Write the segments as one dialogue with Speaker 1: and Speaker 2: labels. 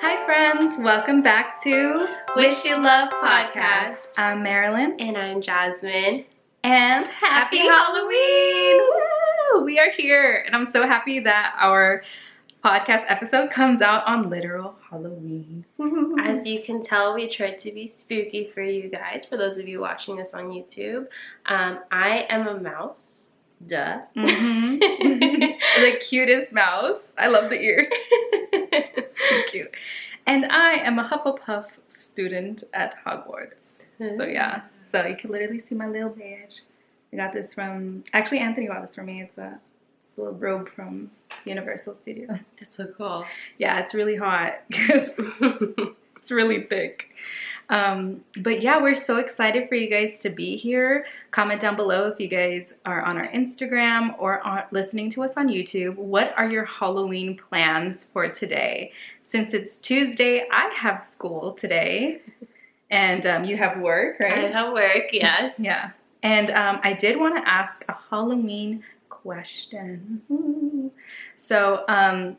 Speaker 1: Hi friends, welcome back to Wish You Love Podcast. I'm Marilyn.
Speaker 2: And I'm Jazmine.
Speaker 1: And happy Halloween! Woo! We are here and I'm so happy that our podcast episode comes out on literal Halloween.
Speaker 2: As you can tell, we tried to be spooky for you guys, for those of you watching this on YouTube. I am a mouse. Duh.
Speaker 1: Mm-hmm. The cutest mouse. I love the ears. It's so cute. And I am a Hufflepuff student at Hogwarts. So yeah, so you can literally see my little badge. I got this from, actually Anthony got this for me. It's a little robe from Universal Studios.
Speaker 2: That's so cool.
Speaker 1: Yeah, it's really hot because it's really thick. But yeah, we're so excited for you guys to be here. Comment down below if you guys are on our Instagram or are listening to us on YouTube. What are your Halloween plans for today? Since it's Tuesday, I have school today. And you have work, right?
Speaker 2: I have work, yes.
Speaker 1: Yeah. And I did want to ask a Halloween question. So,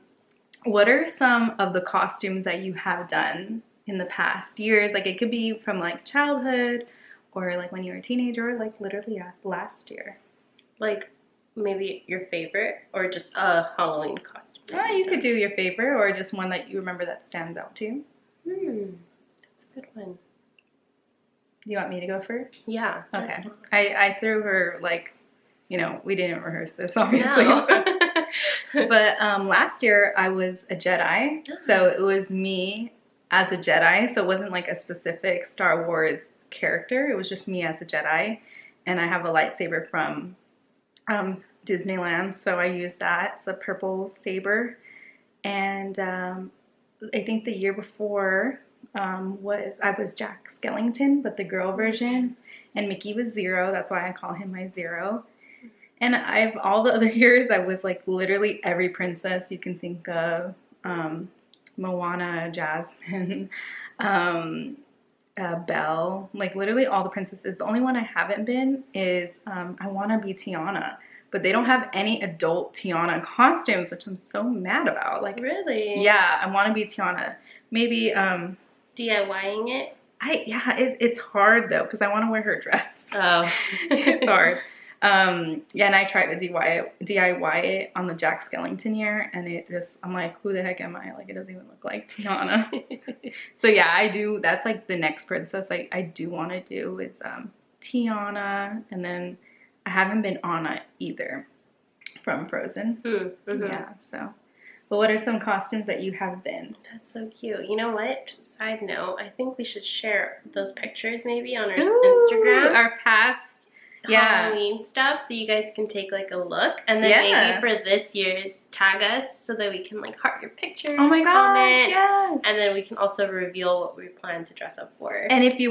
Speaker 1: what are some of the costumes that you have done in the past years? Like it could be from like childhood or like when you were a teenager or like literally last year.
Speaker 2: Like maybe your favorite or just a Halloween costume?
Speaker 1: Oh, you could do your favorite or just one that you remember that stands out to you.
Speaker 2: That's a good one.
Speaker 1: You want me to go first?
Speaker 2: Yeah.
Speaker 1: Okay. I threw her like, you know, we didn't rehearse this obviously.
Speaker 2: No.
Speaker 1: But last year I was a Jedi. So it was me as a Jedi. So it wasn't like a specific Star Wars character. It was just me as a Jedi. And I have a lightsaber from Disneyland. So I used that. It's a purple saber. And I think the year before I was Jack Skellington, but the girl version. And Mickey was Zero. That's why I call him my Zero. And all the other years, I was like literally every princess you can think of. Moana, Jasmine, Belle, like literally all the princesses. The only one I haven't been is I want to be Tiana. But they don't have any adult Tiana costumes, which I'm so mad about. Like,
Speaker 2: really?
Speaker 1: Yeah, I want to be Tiana. Maybe
Speaker 2: DIYing it?
Speaker 1: It's hard though because I want to wear her dress.
Speaker 2: Oh.
Speaker 1: It's hard. Yeah, and I tried to DIY it on the Jack Skellington year, and I'm like, who the heck am I? Like, it doesn't even look like Tiana. So yeah, I do. That's like the next princess I do want to do is Tiana, and then I haven't been Anna either from Frozen.
Speaker 2: Mm-hmm.
Speaker 1: Yeah. So, but what are some costumes that you have been?
Speaker 2: That's so cute. You know what? Side note, I think we should share those pictures maybe on our Instagram.
Speaker 1: Our past
Speaker 2: Halloween stuff, so you guys can take like a look, and then maybe for this year's tag us so that we can like heart your pictures.
Speaker 1: Oh my
Speaker 2: gosh,
Speaker 1: yes!
Speaker 2: And then we can also reveal what we plan to dress up for.
Speaker 1: And if you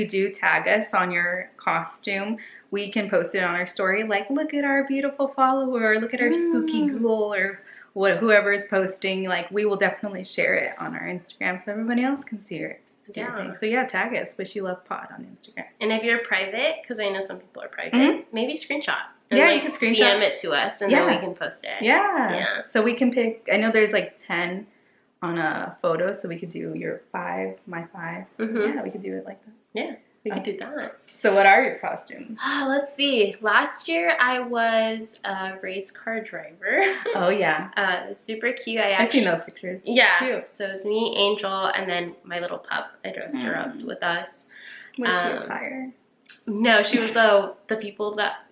Speaker 1: do tag us on your costume, we can post it on our story. Like, look at our beautiful follower, look at our spooky ghoul, or whoever is posting. Like, we will definitely share it on our Instagram so everybody else can see it. Yeah. So yeah, tag us. Wish You Love Pod on Instagram.
Speaker 2: And if you're private, because I know some people are private, maybe screenshot. And
Speaker 1: yeah,
Speaker 2: like,
Speaker 1: you can screenshot.
Speaker 2: DM it to us, and then we can post it.
Speaker 1: Yeah. So we can pick. I know there's like 10 on a photo, so we could do your 5, my 5. Yeah, we could do it like that.
Speaker 2: Yeah, we could do that.
Speaker 1: So what are your costumes?
Speaker 2: Let's see. Last year I was a race car driver.
Speaker 1: Oh yeah.
Speaker 2: Super cute.
Speaker 1: I've seen those pictures.
Speaker 2: Yeah.
Speaker 1: Cute.
Speaker 2: So it was me, Angel, and then my little pup. I dressed her up with us.
Speaker 1: Was she a tire?
Speaker 2: No, she was the people that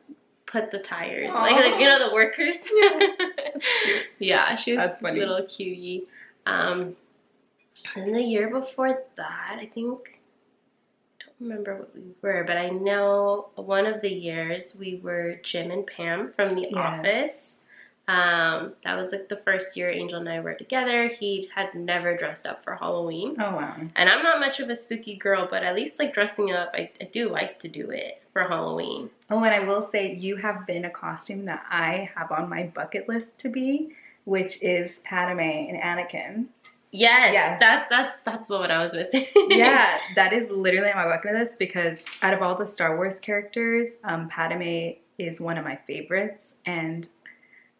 Speaker 2: put the tires. Like you know, the workers. Yeah, she was a little cutie. And the year before that, I think, remember what we were, but I know one of the years we were Jim and Pam from The Office. That was like the first year Angel and I were together. He had never dressed up for Halloween.
Speaker 1: Oh wow.
Speaker 2: And I'm not much of a spooky girl, but at least like dressing up, I do like to do it for Halloween. Oh,
Speaker 1: and I will say you have been a costume that I have on my bucket list to be, which is Padme and Anakin.
Speaker 2: Yes, that's what I was missing.
Speaker 1: Yeah, that is literally my bucket list because out of all the Star Wars characters, Padme is one of my favorites, and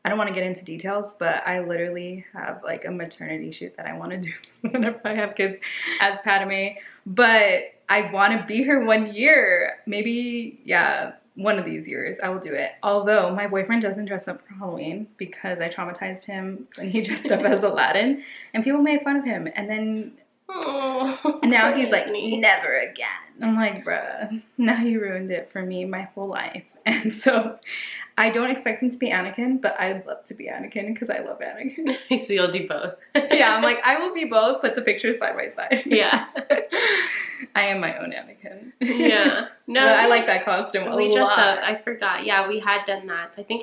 Speaker 1: I don't want to get into details, but I literally have like a maternity shoot that I want to do whenever I have kids as Padme. But I want to be her 1 year. Maybe, yeah, one of these years I will do it. Although my boyfriend doesn't dress up for Halloween because I traumatized him when he dressed up as Aladdin, and people made fun of him. And then and now he's like, never again. I'm like, bruh, now you ruined it for me my whole life. And so I don't expect him to be Anakin, but I'd love to be Anakin because I love Anakin.
Speaker 2: So you'll do both.
Speaker 1: Yeah, I'm like, I will be both, put the pictures side by side.
Speaker 2: Yeah.
Speaker 1: I am my own Anakin.
Speaker 2: Yeah. No,
Speaker 1: I like that costume a lot.
Speaker 2: We dressed up. I forgot. Yeah, we had done that. So I think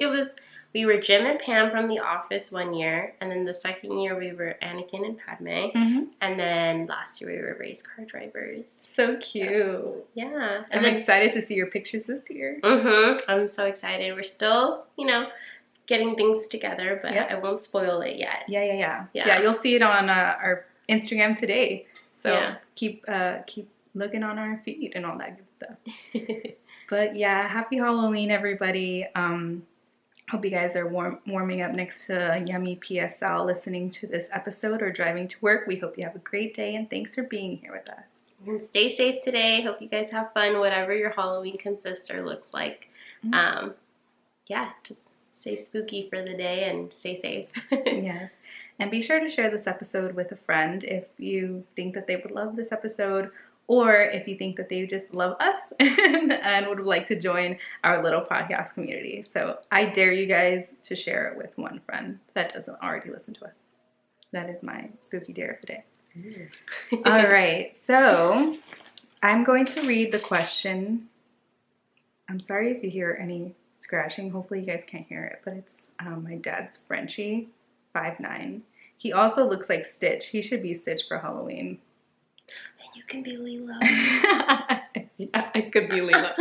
Speaker 2: we were Jim and Pam from The Office 1 year, and then the second year we were Anakin and Padme, and then last year we were race car drivers.
Speaker 1: So cute.
Speaker 2: So, yeah.
Speaker 1: And I'm excited to see your pictures this year.
Speaker 2: I'm so excited. We're still, getting things together, but I won't spoil it yet.
Speaker 1: Yeah. You'll see it on our Instagram today. So keep looking on our feed and all that good stuff. But yeah, happy Halloween, everybody. Hope you guys are warming up next to Yummy PSL listening to this episode or driving to work. We hope you have a great day, and thanks for being here with us.
Speaker 2: And stay safe today. Hope you guys have fun, whatever your Halloween consists or looks like. Just stay spooky for the day and stay safe.
Speaker 1: Yes. And be sure to share this episode with a friend if you think that they would love this episode, or if you think that they just love us and would like to join our little podcast community. So I dare you guys to share it with one friend that doesn't already listen to us. That is my spooky dare of the day. All right, so I'm going to read the question. I'm sorry if you hear any scratching. Hopefully you guys can't hear it, but it's my dad's Frenchie, 5'9". He also looks like Stitch. He should be Stitch for Halloween.
Speaker 2: And you can be Lilo.
Speaker 1: Yeah, I could be Lilo.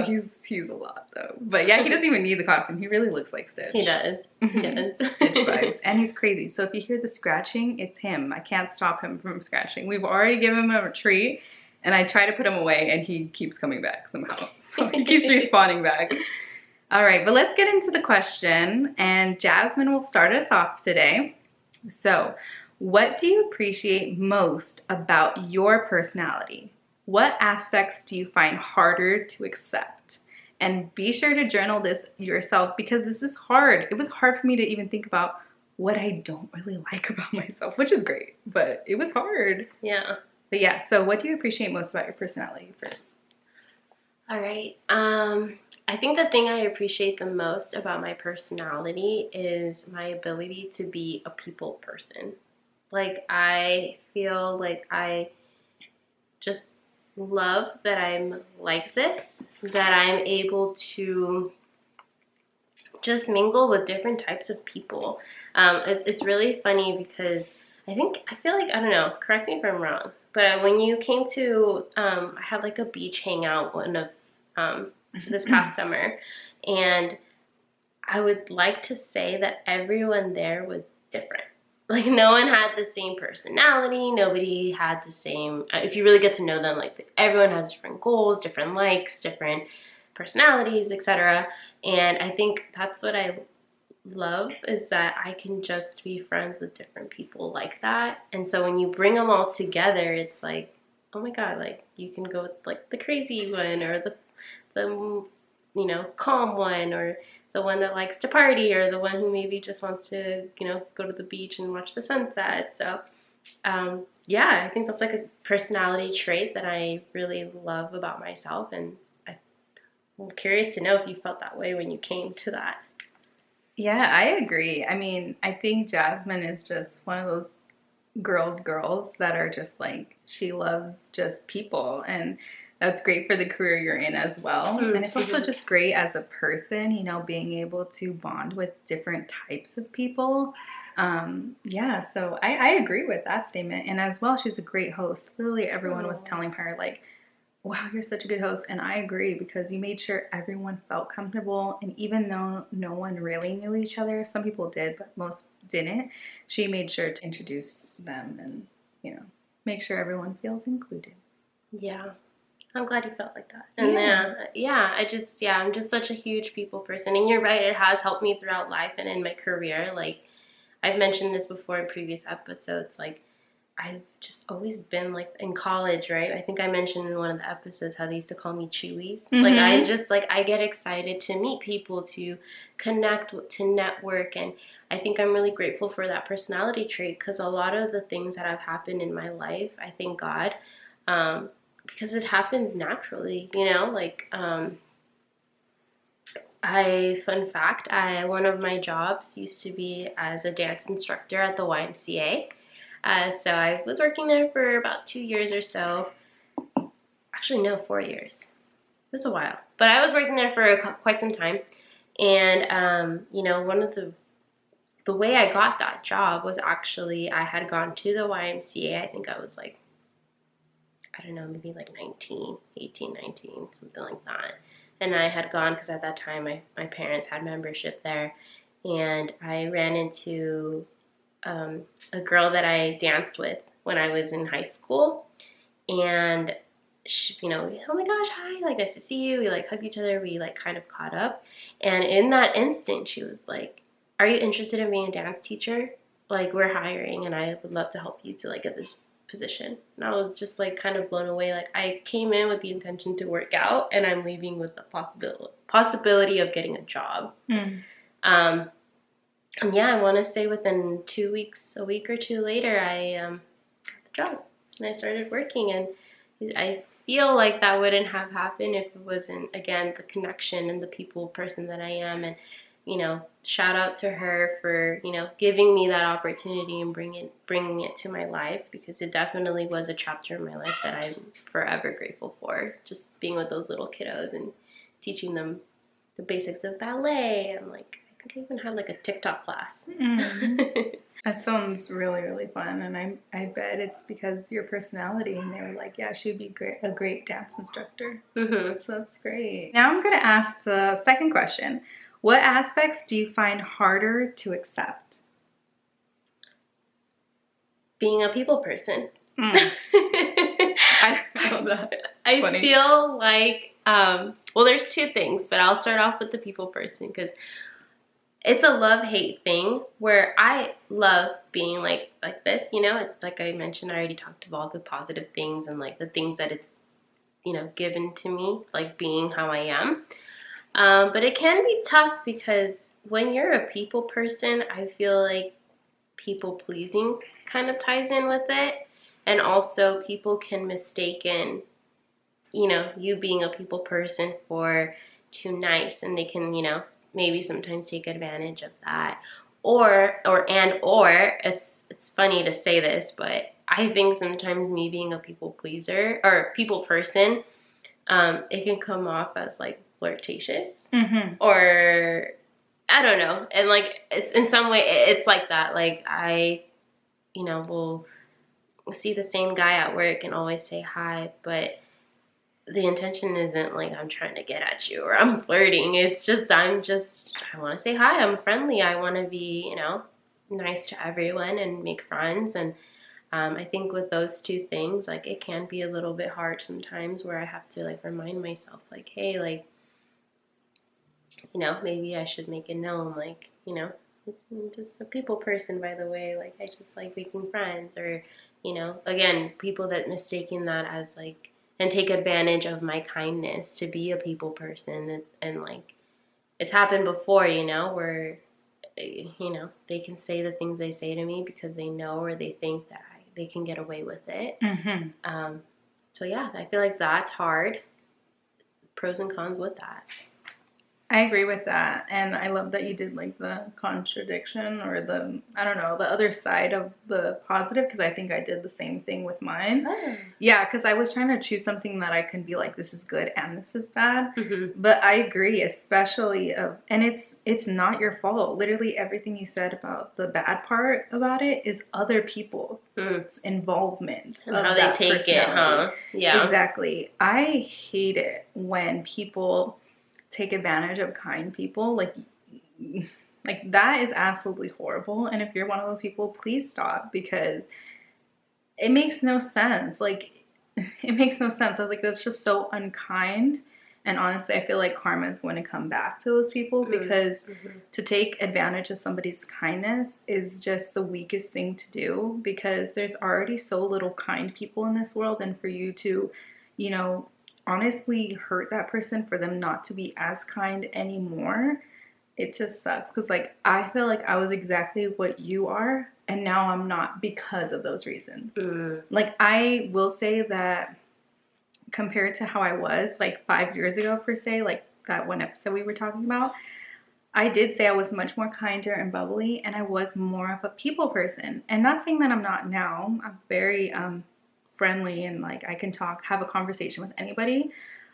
Speaker 1: He's a lot though. But yeah, he doesn't even need the costume. He really looks like Stitch.
Speaker 2: He does.
Speaker 1: Stitch vibes. And he's crazy. So if you hear the scratching, it's him. I can't stop him from scratching. We've already given him a treat, and I try to put him away, and he keeps coming back somehow. So he keeps respawning back. All right, but let's get into the question, and Jazmine will start us off today. So, what do you appreciate most about your personality? What aspects do you find harder to accept? And be sure to journal this yourself because this is hard. It was hard for me to even think about what I don't really like about myself, which is great, but it was hard.
Speaker 2: Yeah.
Speaker 1: But yeah, so what do you appreciate most about your personality first?
Speaker 2: All right. I think the thing I appreciate the most about my personality is my ability to be a people person. Like, I feel like I just love that I'm like this, that I'm able to just mingle with different types of people. It's really funny because I feel like, I don't know, correct me if I'm wrong, but when you came to, I had like a beach hangout this past summer, and I would like to say that everyone there was different. Like, no one had the same personality. Nobody had the same, if you really get to know them, like, everyone has different goals, different likes, different personalities, etc. And I think that's what I love, is that I can just be friends with different people like that. And so when you bring them all together, it's like, oh my God, like, you can go with, like, the crazy one, or the calm one, or the one that likes to party, or the one who maybe just wants to, go to the beach and watch the sunset. So, I think that's like a personality trait that I really love about myself. And I'm curious to know if you felt that way when you came to that.
Speaker 1: Yeah, I agree. I mean, I think Jazmine is just one of those girls that are just like, she loves just people, and that's great for the career you're in as well. And it's also just great as a person, being able to bond with different types of people. So I agree with that statement. And as well, she's a great host. Literally everyone was telling her, like, wow, you're such a good host. And I agree, because you made sure everyone felt comfortable. And even though no one really knew each other, some people did, but most didn't, she made sure to introduce them and, make sure everyone feels included.
Speaker 2: Yeah. I'm glad you felt like that. And I'm just such a huge people person. And you're right, it has helped me throughout life and in my career. Like, I've mentioned this before in previous episodes, like, I've just always been like in college, right? I think I mentioned in one of the episodes how they used to call me Chewies. Mm-hmm. Like, I'm just like, I get excited to meet people, to connect, to network. And I think I'm really grateful for that personality trait, because a lot of the things that have happened in my life, I thank God, because it happens naturally, you know, like, fun fact, one of my jobs used to be as a dance instructor at the YMCA. So I was working there for about 2 years or so. Actually, no, 4 years. It was a while. But I was working there for quite some time. And, you know, one of the way I got that job was actually I had gone to the YMCA. I think I was like, I don't know, maybe like 18, 19, something like that. And I had gone because at that time my parents had membership there. And I ran into a girl that I danced with when I was in high school. And she, you know, oh my gosh, hi, like, nice to see you. We like hugged each other. We like kind of caught up. And in that instant, she was like, are you interested in being a dance teacher? Like, we're hiring and I would love to help you to like get this position. And I was just like kind of blown away. Like, I came in with the intention to work out and I'm leaving with the possibility of getting a job. And yeah, I want to say within 2 weeks, a week or two later, I got the job and I started working. And I feel like that wouldn't have happened if it wasn't, again, the connection and the people person that I am. And, you know, shout out to her for, you know, giving me that opportunity and bringing it to my life, because it definitely was a chapter in my life that I'm forever grateful for. Just being with those little kiddos and teaching them the basics of ballet, and like, I think I even had like a TikTok class.
Speaker 1: That sounds really, really fun, and I bet it's because your personality, and they were like, yeah, she'd be a great dance instructor. So that's great. Now I'm going to ask the second question. What aspects do you find harder to accept?
Speaker 2: Being a people person.
Speaker 1: I love that.
Speaker 2: I feel like, well, there's two things, but I'll start off with the people person, because it's a love-hate thing where I love being like this, you know. It's like I mentioned, I already talked about all the positive things and like the things that it's, you know, given to me, like being how I am. But it can be tough because when you're a people person, I feel like people pleasing kind of ties in with it. And also people can mistaken, you know, you being a people person for too nice, and they can, you know, maybe sometimes take advantage of that. Or it's funny to say this, but I think sometimes me being a people pleaser or people person, it can come off as like flirtatious, or I don't know. And like, it's in some way it's like that. Like, I, you know, will see the same guy at work and always say hi, but the intention isn't like I'm trying to get at you or I'm flirting. It's just I want to say hi. I'm friendly. I want to be, you know, nice to everyone and make friends. And I think with those two things, like, it can be a little bit hard sometimes where I have to like remind myself, like, hey, like, you know, maybe I should make it known, like, you know, I'm just a people person, by the way. Like, I just like making friends. Or, you know, again, people that mistaking that as like, and take advantage of my kindness to be a people person. And like, it's happened before, you know, where, you know, they can say the things they say to me because they know or they think that they can get away with it. So yeah, I feel like that's hard. Pros and cons with that.
Speaker 1: I agree with that. And I love that you did like the contradiction, or the, I don't know, the other side of the positive, because I think I did the same thing with mine. Yeah, because I was trying to choose something that I can be like, this is good and this is bad. But I agree, especially and it's not your fault. Literally everything you said about the bad part about it is other people's involvement
Speaker 2: and how they take it, huh? Yeah,
Speaker 1: exactly. I hate it when people take advantage of kind people. Like that is absolutely horrible. And if you're one of those people, please stop, because it makes no sense. Like, it makes no sense. I was like, that's just so unkind. And honestly, I feel like karma is going to come back to those people because to take advantage of somebody's kindness is just the weakest thing to do, because there's already so little kind people in this world. And for you to, you know, honestly hurt that person for them not to be as kind anymore, it just sucks. Because, like, I feel like I was exactly what you are, and now I'm not because of those reasons. Like, I will say that compared to how I was like 5 years ago, per se, like that one episode we were talking about, I did say I was much more kinder and bubbly, and I was more of a people person. And not saying that I'm not now. I'm very friendly, and like I can have a conversation with anybody.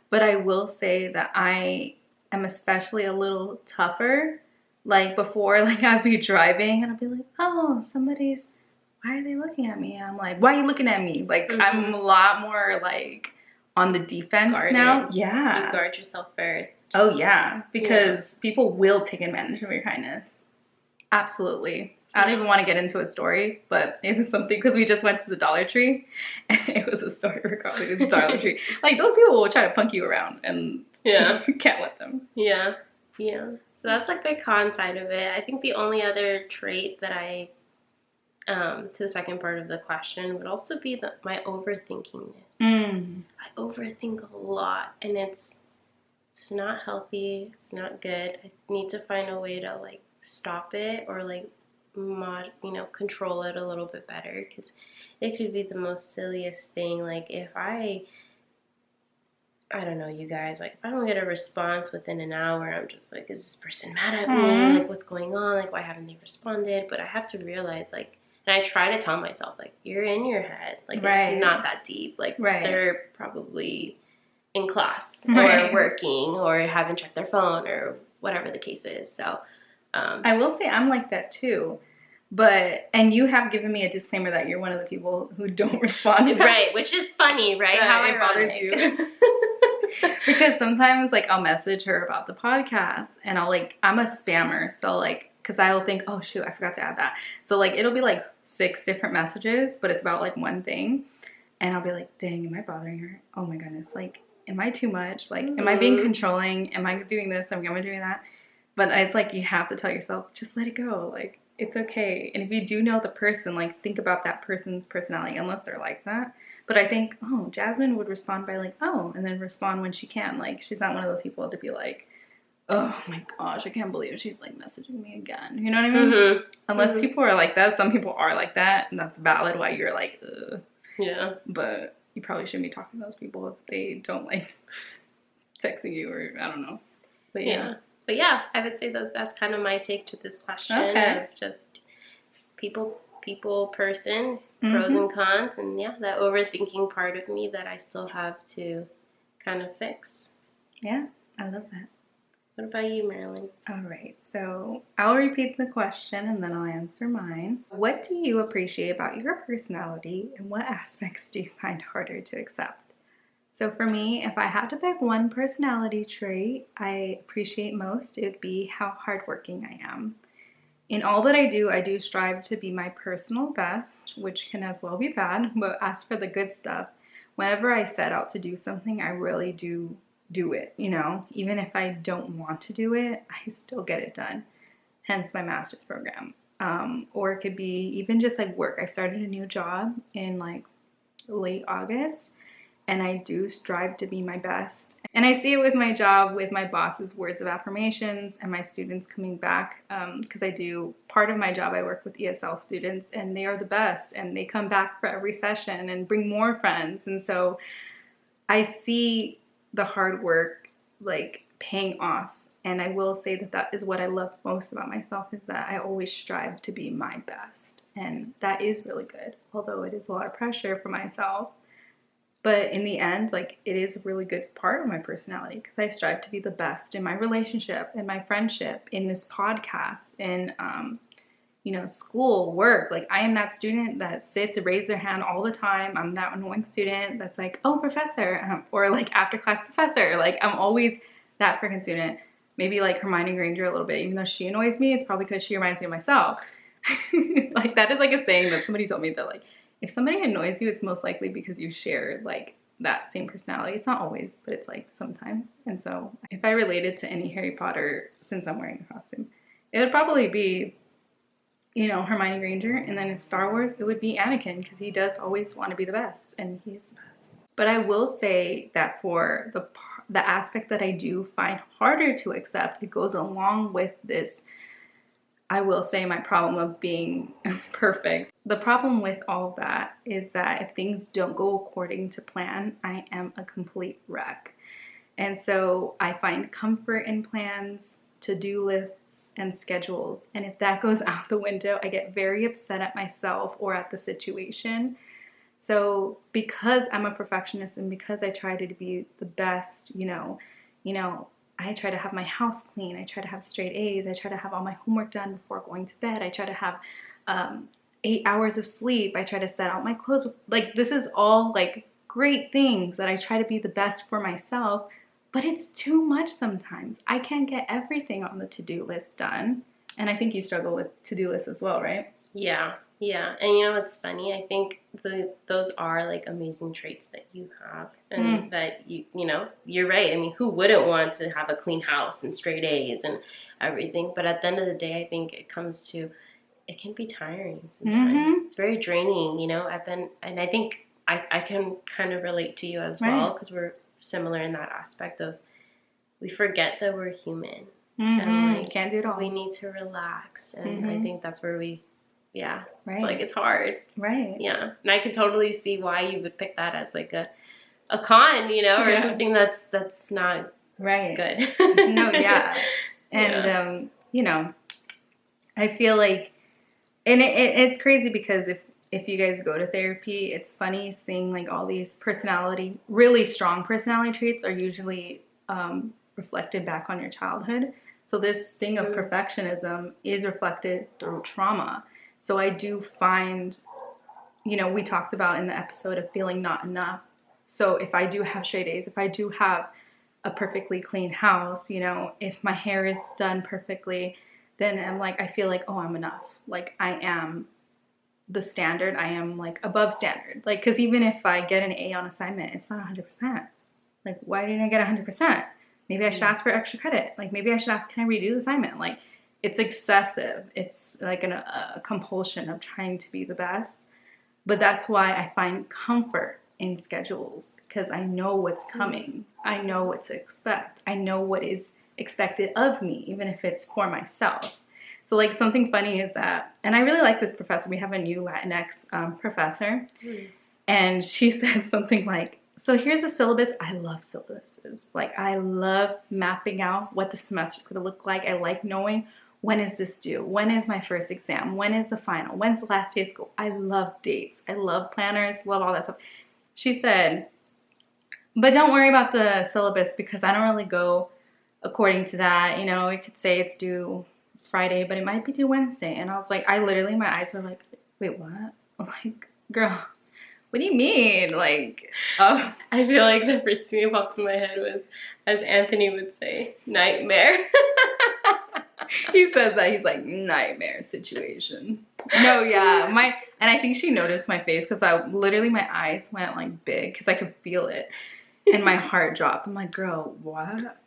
Speaker 1: But I will say that I am especially a little tougher. Like before, like I'd be driving and I'd be like, oh, why are they looking at me? I'm like, why are you looking at me? Like I'm a lot more like on the defense now. Yeah.
Speaker 2: You guard yourself first.
Speaker 1: Oh, yeah. Because people will take advantage of your kindness. Absolutely. I don't even want to get into a story, but it was something, because we just went to the Dollar Tree, and it was a story regarding the Dollar Tree. Like, those people will try to punk you around, and you can't let them.
Speaker 2: Yeah. Yeah. So that's like the con side of it. I think the only other trait that to the second part of the question would also be my overthinkingness. I overthink a lot, and it's not healthy. It's not good. I need to find a way to like stop it, or like control it a little bit better, because it could be the most silliest thing. Like if I don't know, you guys, like if I don't get a response within an hour, I'm just like, is this person mad at me? Like what's going on? Like why haven't they responded? But I have to realize, like, and I try to tell myself, like, you're in your head. Like, it's not that deep. Like, they're probably in class or working or haven't checked their phone or whatever the case is. So,
Speaker 1: I will say I'm like that too. And you have given me a disclaimer that you're one of the people who don't respond.
Speaker 2: Right, which is funny, right? How
Speaker 1: it bothers you. Because sometimes, like, I'll message her about the podcast, and I'm a spammer. So, like, because I'll think, oh, shoot, I forgot to add that. So, like, it'll be, like, 6 different messages, but it's about, like, one thing. And I'll be like, dang, am I bothering her? Oh, my goodness. Like, am I too much? Like, am I being controlling? Am I doing this? Am I doing that? But it's like you have to tell yourself, just let it go. Like, it's okay. And if you do know the person, like, think about that person's personality, unless they're like that. But I think, oh, Jazmine would respond by, like, oh, and then respond when she can. Like, she's not one of those people to be like, oh my gosh, I can't believe she's like messaging me again. You know what I mean? Unless people are like that. Some people are like that, and that's valid why you're like, ugh.
Speaker 2: Yeah.
Speaker 1: But you probably shouldn't be talking to those people if they don't like texting you, or I don't know. But yeah.
Speaker 2: But yeah, I would say that that's kind of my take to this question of just people, person, pros and cons, and yeah, that overthinking part of me that I still have to kind of fix.
Speaker 1: Yeah, I love that.
Speaker 2: What about you, Marilyn?
Speaker 1: All right, so I'll repeat the question and then I'll answer mine. What do you appreciate about your personality, and what aspects do you find harder to accept? So for me, if I had to pick one personality trait I appreciate most, it would be how hardworking I am. In all that I do strive to be my personal best, which can as well be bad, but as for the good stuff, whenever I set out to do something, I really do it, you know? Even if I don't want to do it, I still get it done. Hence my master's program. Or it could be even just like work. I started a new job in like late August, and I do strive to be my best. And I see it with my job, with my boss's words of affirmations and my students coming back, because part of my job, I work with ESL students, and they are the best, and they come back for every session and bring more friends. And so I see the hard work like paying off. And I will say that is what I love most about myself, is that I always strive to be my best. And that is really good, although it is a lot of pressure for myself. But in the end, like, it is a really good part of my personality, because I strive to be the best in my relationship, in my friendship, in this podcast, in, school, work. Like, I am that student that sits and raises their hand all the time. I'm that annoying student that's like, oh, professor, or like after class professor. Like, I'm always that freaking student. Maybe like Hermione Granger a little bit, even though she annoys me, it's probably because she reminds me of myself. Like, that is like a saying that somebody told me, that like, if somebody annoys you, it's most likely because you share like that same personality. It's not always, but it's like sometimes. And so if I related to any Harry Potter, since I'm wearing a costume, it would probably be, you know, Hermione Granger. And then if Star Wars, it would be Anakin, because he does always want to be the best, and he's the best. But I will say that for the aspect that I do find harder to accept, it goes along with this, I will say, my problem of being perfect. The problem with all of that is that if things don't go according to plan, I am a complete wreck. And so I find comfort in plans, to-do lists, and schedules. And if that goes out the window, I get very upset at myself or at the situation. So because I'm a perfectionist and because I try to be the best, you know, I try to have my house clean. I try to have straight A's. I try to have all my homework done before going to bed. I try to have 8 hours of sleep. I try to set out my clothes. Like, this is all like great things that I try to be the best for myself, but it's too much sometimes. I can't get everything on the to-do list done. And I think you struggle with to-do lists as well, right?
Speaker 2: Yeah. Yeah, and you know what's funny? I think those are like amazing traits that you have, and that you know, you're right. I mean, who wouldn't want to have a clean house and straight A's and everything? But at the end of the day, I think it comes to, it can be tiring sometimes. It's very draining, you know. And I think I can kind of relate to you as well, because we're similar in that aspect of, we forget that we're human, and like,
Speaker 1: can't do it all.
Speaker 2: We need to relax, and I think that's where we. Yeah,
Speaker 1: right.
Speaker 2: It's like, it's hard.
Speaker 1: Right.
Speaker 2: Yeah, and I can totally see why you would pick that as like a con, you know, or something that's not good.
Speaker 1: No, yeah. And, you know, I feel like, and it's crazy because if you guys go to therapy, it's funny seeing like all these really strong personality traits are usually reflected back on your childhood. So this thing of perfectionism is reflected through trauma. So I do find, you know, we talked about in the episode of feeling not enough. So if I do have straight A's, if I do have a perfectly clean house, you know, if my hair is done perfectly, then I'm like, I feel like, oh, I'm enough. Like, I am the standard. I am like above standard. Like, because even if I get an A on assignment, it's not 100%. Like, why didn't I get 100%? Maybe I should ask for extra credit. Like, maybe I should ask, can I redo the assignment? Like, it's excessive. It's like a compulsion of trying to be the best. But that's why I find comfort in schedules, because I know what's coming. I know what to expect. I know what is expected of me, even if it's for myself. So like, something funny is that, and I really like this professor. We have a new Latinx professor, and she said something like, so here's the syllabus. I love syllabuses. Like, I love mapping out what the semester is going to look like. I like knowing, when is this due? When is my first exam? When is the final? When's the last day of school? I love dates. I love planners, love all that stuff. She said, but don't worry about the syllabus, because I don't really go according to that. You know, it could say it's due Friday, but it might be due Wednesday. And I was like, my eyes were like, wait, what? I'm like, girl, what do you mean? Like,
Speaker 2: I feel like the first thing that popped in my head was, as Anthony would say, nightmare.
Speaker 1: He says that, he's like, nightmare situation. No, yeah, and I think she noticed my face, because my eyes went like big, because I could feel it, and my heart dropped. I'm like, girl, what?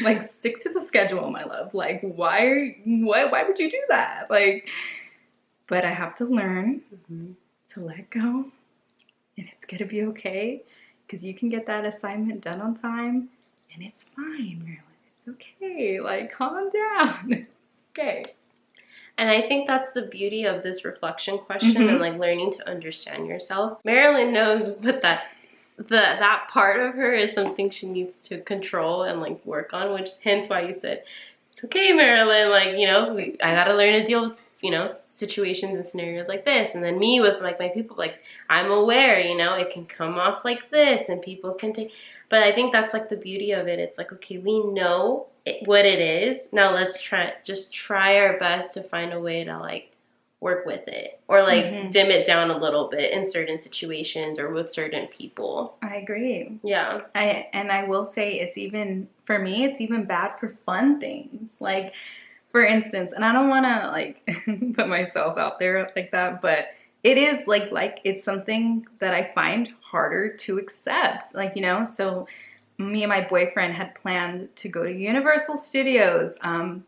Speaker 1: Like, stick to the schedule, my love. Like, why would you do that? Like, but I have to learn to let go, and it's gonna be okay, because you can get that assignment done on time, and it's fine, Marilyn. It's okay. Like, calm down. Okay.
Speaker 2: And I think that's the beauty of this reflection question and like learning to understand yourself. Marilyn knows what that part of her is something she needs to control and like work on, which hence why you said, it's okay, Marilyn, like, you know, I gotta learn to deal with, you know, situations and scenarios like this. And then me with like my people, like, I'm aware, you know, it can come off like this and people can take, but I think that's like the beauty of it. It's like, okay, we know what it is. Now let's try our best to find a way to like work with it, or like dim it down a little bit in certain situations or with certain people.
Speaker 1: I agree.
Speaker 2: Yeah.
Speaker 1: I will say, it's even, for me, it's even bad for fun things. Like, for instance, and I don't want to like put myself out there like that, but it is like it's something that I find harder to accept. Like, you know, so me and my boyfriend had planned to go to Universal Studios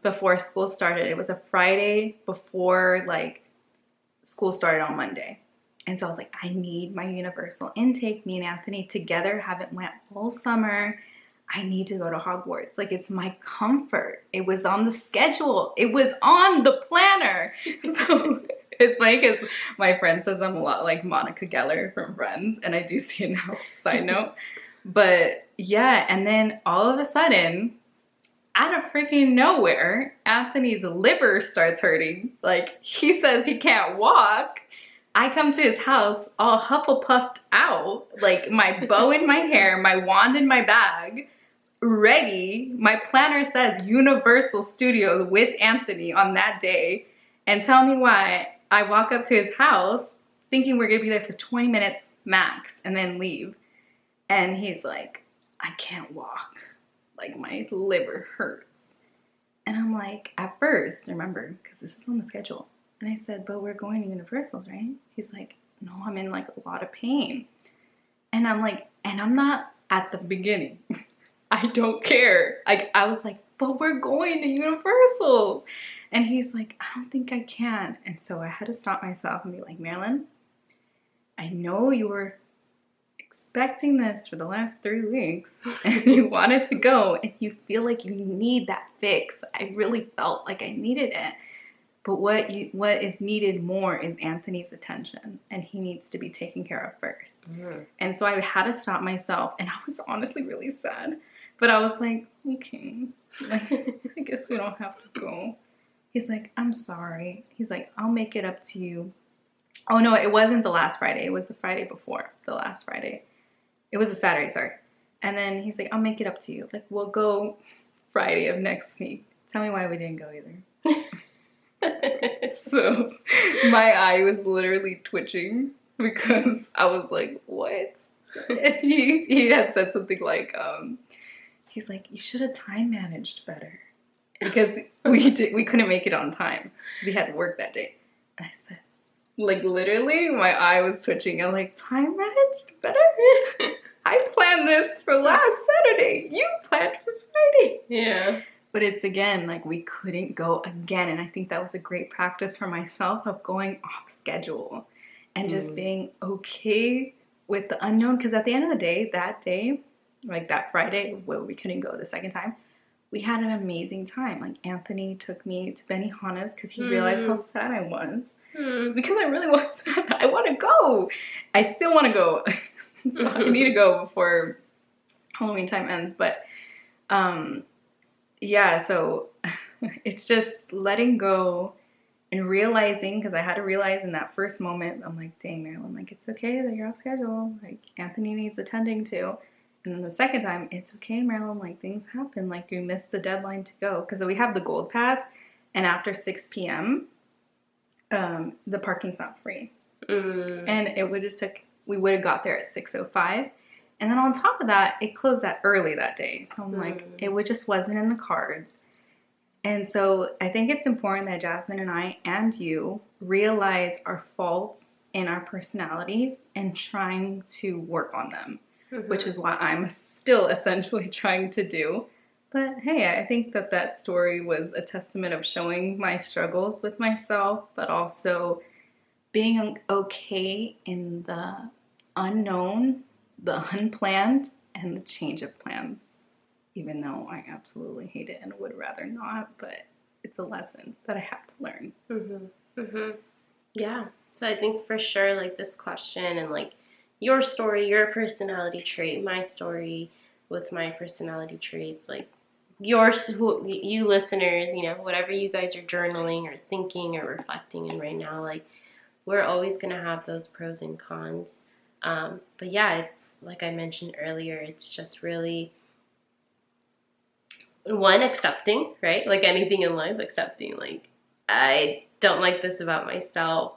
Speaker 1: before school started. It was a Friday before like school started on Monday. And so I was like, I need my Universal intake. Me and Anthony together haven't went all summer. I need to go to Hogwarts. Like, it's my comfort. It was on the schedule. It was on the planner. So it's funny because my friend says I'm a lot like Monica Geller from Friends, and I do see it now, side note. But yeah, and then all of a sudden, out of freaking nowhere, Anthony's liver starts hurting. Like, he says he can't walk. I come to his house all hufflepuffed out, like my bow in my hair, my wand in my bag, ready. My planner says Universal Studios with Anthony on that day. And tell me why I walk up to his house thinking we're gonna be there for 20 minutes max and then leave. And he's like, I can't walk. Like, my liver hurts. And I'm like, at first, remember, because this is on the schedule. And I said, but we're going to Universal's, right? He's like, no, I'm in like a lot of pain. And I'm like, and I'm not at the beginning. I don't care. Like, I was like, but we're going to Universal's. And he's like, I don't think I can. And so I had to stop myself and be like, Marilyn, I know you were expecting this for the last 3 weeks and you wanted to go and you feel like you need that fix. I really felt like I needed it. But what is needed more is Anthony's attention, and he needs to be taken care of first. Mm-hmm. And so I had to stop myself, and I was honestly really sad. But I was like, okay, like, I guess we don't have to go. He's like, I'm sorry. He's like, I'll make it up to you. Oh no, it wasn't the last Friday. It was the Friday before the last Friday. It was a Saturday, sorry. And then he's like, I'll make it up to you. Like, we'll go Friday of next week. Tell me why we didn't go either. So my eye was literally twitching because I was like, what? And he had said something like, he's like, you should have time managed better. Because we couldn't make it on time. Because he had work that day. And I said, like, literally, my eye was twitching. I'm like, time managed better? I planned this for last Saturday. You planned for Friday.
Speaker 2: Yeah.
Speaker 1: But it's, again, like, we couldn't go again. And I think that was a great practice for myself of going off schedule and just being okay with the unknown. Because at the end of the day, that day, like that Friday where we couldn't go the second time, we had an amazing time. Like, Anthony took me to Benihana's because he realized how sad I was. Because I really was sad. I want to go. I still want to go. So I need to go before Halloween time ends. But yeah, so it's just letting go and realizing, because I had to realize in that first moment, I'm like, dang, Marilyn, like, it's okay that you're off schedule. Like, Anthony needs attending to. And then the second time, it's okay, Marilyn, like, things happen. Like, you missed the deadline to go. Because we have the gold pass, and after 6 p.m., the parking's not free. And it would have we would have got there at 6:05. And then on top of that, it closed that early that day. So I'm like, it just wasn't in the cards. And so I think it's important that Jazmine and I and you realize our faults in our personalities and trying to work on them, which is what I'm still essentially trying to do. But hey, I think that story was a testament of showing my struggles with myself, but also being okay in the unknown, the unplanned, and the change of plans. Even though I absolutely hate it and would rather not, but it's a lesson that I have to learn.
Speaker 2: Yeah. So I think for sure, like, this question and, like, your story, your personality trait, my story with my personality traits, like, you listeners, you know, whatever you guys are journaling or thinking or reflecting in right now, like, we're always going to have those pros and cons. But yeah, it's like I mentioned earlier, it's just really, one, accepting, right? Like anything in life, accepting, like, I don't like this about myself.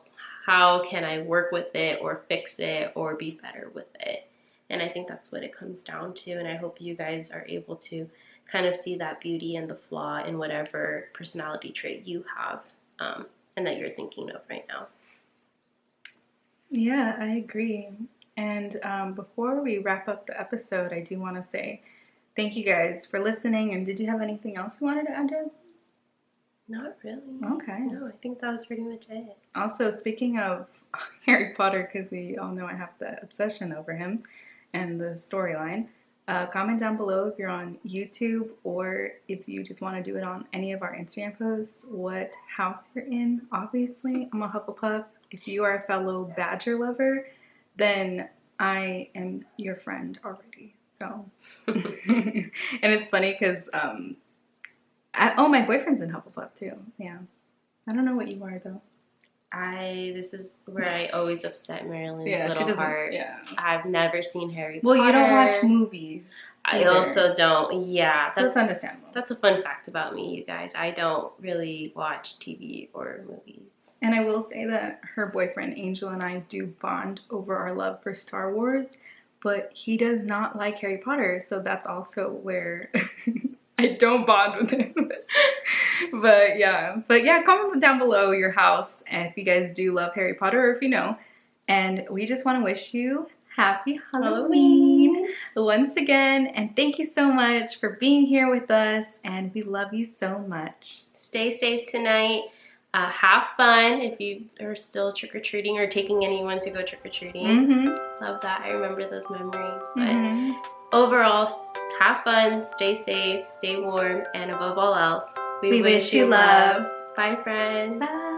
Speaker 2: How can I work with it or fix it or be better with it? And I think that's what it comes down to. And I hope you guys are able to kind of see that beauty and the flaw in whatever personality trait you have and that you're thinking of right now.
Speaker 1: Yeah, I agree. And before we wrap up the episode, I do want to say thank you guys for listening. And did you have anything else you wanted to add, Jen?
Speaker 2: Not really.
Speaker 1: Okay.
Speaker 2: No, I think that was pretty much it.
Speaker 1: Also, speaking of Harry Potter, because we all know I have the obsession over him and the storyline, comment down below if you're on YouTube or if you just want to do it on any of our Instagram posts, what house you're in. Obviously, I'm a Hufflepuff. If you are a fellow Badger lover, then I am your friend already. So, and it's funny because, my boyfriend's in Hufflepuff too. Yeah. I don't know what you are though.
Speaker 2: This is where I always upset Marilyn's
Speaker 1: Yeah,
Speaker 2: little heart.
Speaker 1: Yeah.
Speaker 2: I've never seen Harry Potter.
Speaker 1: Well, you don't watch movies.
Speaker 2: I also don't. Yeah,
Speaker 1: so that's understandable.
Speaker 2: That's a fun fact about me, you guys. I don't really watch TV or movies.
Speaker 1: And I will say that her boyfriend Angel and I do bond over our love for Star Wars, but he does not like Harry Potter, so that's also where I don't bond with him. But yeah, comment down below your house and if you guys do love Harry Potter or if you know. And we just want to wish you happy Halloween once again. And thank you so much for being here with us. And we love you so much.
Speaker 2: Stay safe tonight. Have fun if you are still trick-or-treating or taking anyone to go trick-or-treating.
Speaker 1: Mm-hmm.
Speaker 2: Love that. I remember those memories. But overall, have fun, stay safe, stay warm, and above all else, we wish you love. Bye, friends.
Speaker 1: Bye.